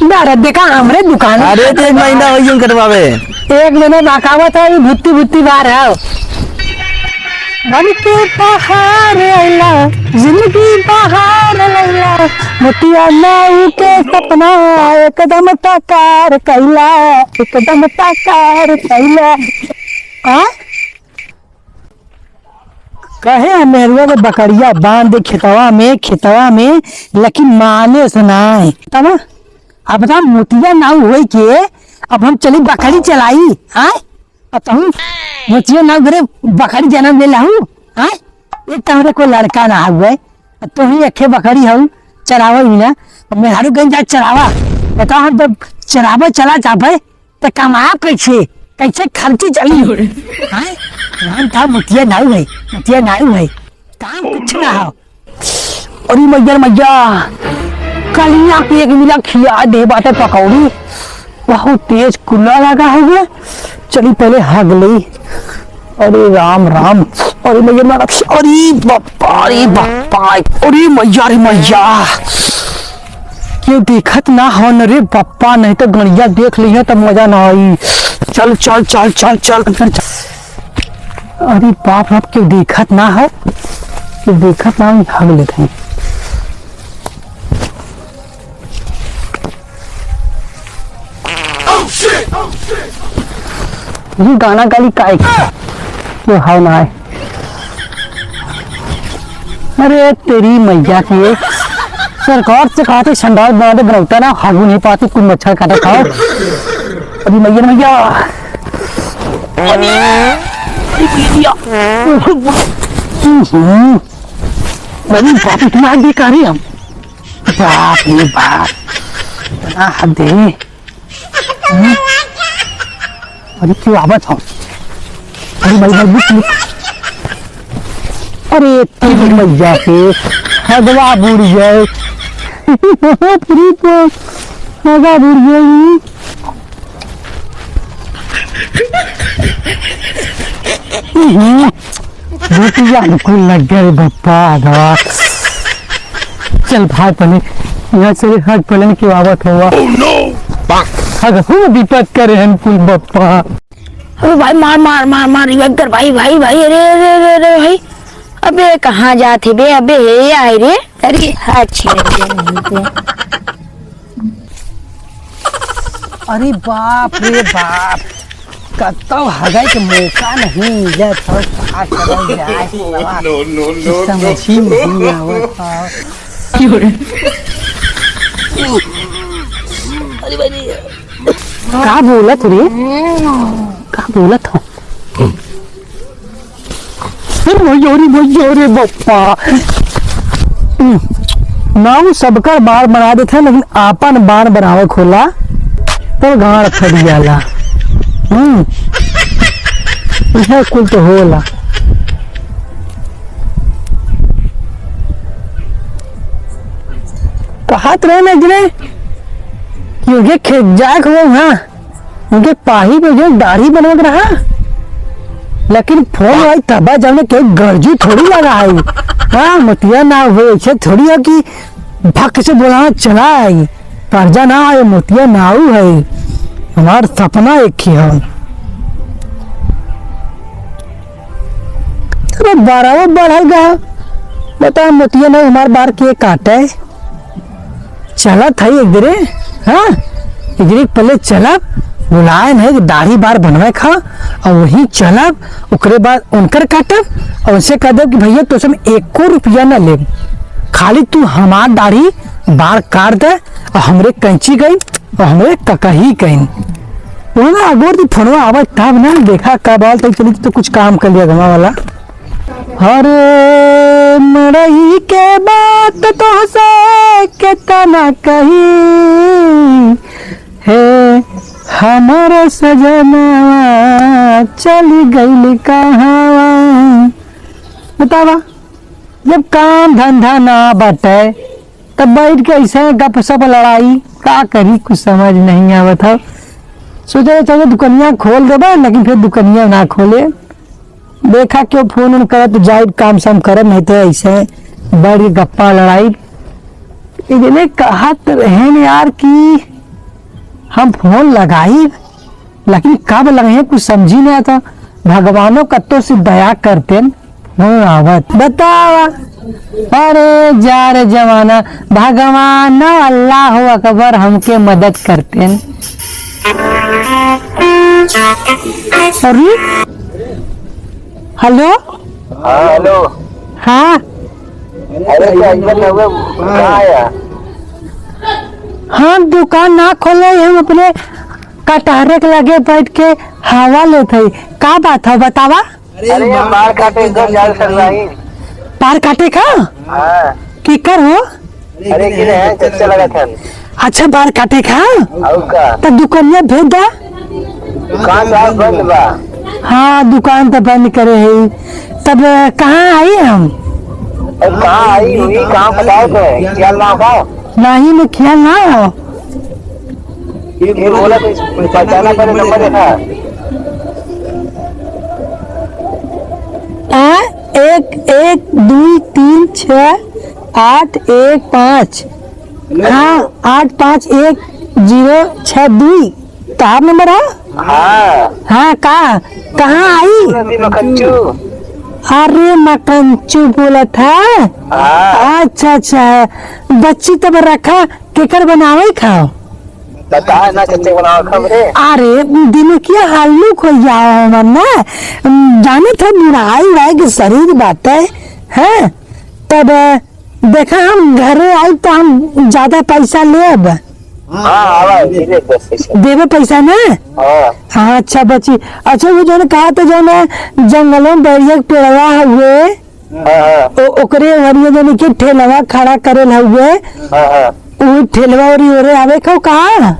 बारह देखा हमरे दुकान। अरे तो 1 महीना हो गया कटवावे। 1 महीना बाकावा था ये भुत्ती भुत्ती बार है। मन के बाहर आइला जिंदगी बाहर लैला मोतिया नाऊ के सपना एकदम साकार कैला एकदम साकार कैला। कहे मेरुआ में बकरिया बांध खेतवा में लेकिन माने सुनाए तब अब बता मोतिया नाऊ हुई के अब हम चली बकरी चलाई। मोतिया नाऊ घरे बकरी जन्म ले लाऊ। एक तमरे को लड़का ना हुए तो ही अखे बकरी हूँ चरावा ही ना मेहरू गई जा चरावा बता हम तो चरावा चला चाहे तो कमा कैसे खर्ची चली नाम था मोतिया नाऊ है काम कुछ ना हो। अरे मैया कलिया की एक मिला खिला दे बाटे पकौड़ी बहुत तेज कुल्ला लगा है। चली पहले हग ली। अरे राम अरे मैया अरे बापा अरे मैया क्यों देखत ना हो न रे बापा नहीं तो गणिया देख ली है तब मजा ना आई। चल चल चल चल चल चल अरे बाप क्यों देखत ना हो क्यों देखत ना हग लेते हैं। ये गाना गाली काय क्यों हाव ना है। अरे तेरी मैया की सरकार से कहा था संडाल बना दे बनौता ना हागू नहीं पाती कुछ मच्छर काटा खाओ। अभी मैया बड़ी बाप इतना बेकारी हम बाप रे बाप बना हद दे। अरे क्यों आवत हो अरे भाई अरे तेरी मैया के हगवा बुड़ जाए पूरी तो हगवा बुड़ जाएगी। बिल्कुल लग गए बप्पा दवा। चल भाग पहले यहाँ से हग पहले क्यों आवत हुआ विपद करे हम कुल बप्पा। अबे भाई मार मार मार मार रिवाइव कर भाई भाई भाई अरे अरे अरे अरे भाई अबे कहाँ जाते बे अबे ये आए रे अरे अच्छी अरे बाप रे बाप कत्तो हगाई के मौका नहीं मिला तो क्या करल जाए। समझी नहीं आवत क्यों रे अरे भाई का बोलत रे का बोलत हो रे बप्पा नाम सबका बार बना देते हैं लेकिन आपन बार बनावे खोला तो गाड़ फट जाला। कुल तो होला कहत रहे ना गिरे क्योंकि खेत जाक हो उनके पाही पे जो दाढ़ी बनवा रहा लेकिन फोन आई तबा जाने के गर्जी थोड़ी लगा है। मोतिया ना हो ऐसे थोड़ी है कि भक्त से बोला चला आई पर्जा ना आए मोतिया नाऊ है हमार सपना एक ही है। 12 बढ़ल गया बता मोतिया ना हमार बार के काटे चला था एक दिरे एक दिरे पहले चला बुलाए नहीं दाढ़ी बार बनवाए खा और वही चलब उकरे बाद उनकर काटब और उनसे कह दे कि भैया तो सब 1 रुपया ना ले खाली तू हमार दाढ़ी बार काट दे और हमरे कैंची गई और हमरे ककही गई ना अगोर दी फोनवा आवाज तब ना देखा कब आल तक चली तो कुछ काम कर लिया गवा वाला। अरे मरई के बात तो से कितना कही है हमारे सजना चली गई कहाँ बतावा। जब काम धंधा ना बटे तब बैठ के ऐसे गप सप लड़ाई का करी कुछ समझ नहीं आवत है। सोचा चलो दुकानिया खोल देबा लेकिन फिर दुकानिया ना खोले देखा क्यों फोन उन करे तो जाए काम शाम करे नहीं तो ऐसे बैठ के गप्पा लड़ाई इतने कहा तो रहे यार कि हम फोन लगाई लेकिन कब लगे कुछ समझी नहीं आता। भगवानों कत्तो से दया करते फोन आवत बतावा। अरे जा रे जमाना भगवान अल्लाह अकबर हमके मदद करते। अरे हेलो हेलो। हाँ अरे कहाँ आया? हाँ दुकान ना खोले हम अपने कटारे के लगे बैठ के हवा लेते हैं। का बात है बतावा। अरे ये बाल काटे इधर जा रही। पार काटे का हाँ। की कर हो। अरे किने हैं चच्चा लगा था। अच्छा बाल काटे का और का तो दुकानिया भेज दा। दुकान साहब बंद बा। हाँ दुकान तो बंद करे है। तब कहाँ आई हम। अब कहाँ आई हुई कहाँ बताओ तो क्या ना का नहीं में ख्याल ना हो। ये बोला तो पहचाना पर नंबर देखा। एक एक 2 3 6 8 1 5 हाँ 8 5 1 0 6 2 तार नंबर है। हाँ हाँ कहाँ आई। मकच्चू। अरे मकंचू बोला था। हाँ अच्छा अच्छा बच्ची तब रखा केकर बनावे खाओ। बता ना चच्चे बनाओ खबरे। अरे दिनों किया हालू खो जाओ मन्ना जाने थे बुढ़ाई वाई के शरीर बात है। तब देखा हम घरे आई तो हम ज्यादा पैसा लेब। हाँ देवे पैसा ना। हाँ अच्छा बच्ची। अच्छा वो जो कहा था जो जंगलों में बैरिया के पेड़वा हुए ओकरे वरिया जो के ठेलवा खड़ा करे हुए वो ठेलवा और आवे खो कहा।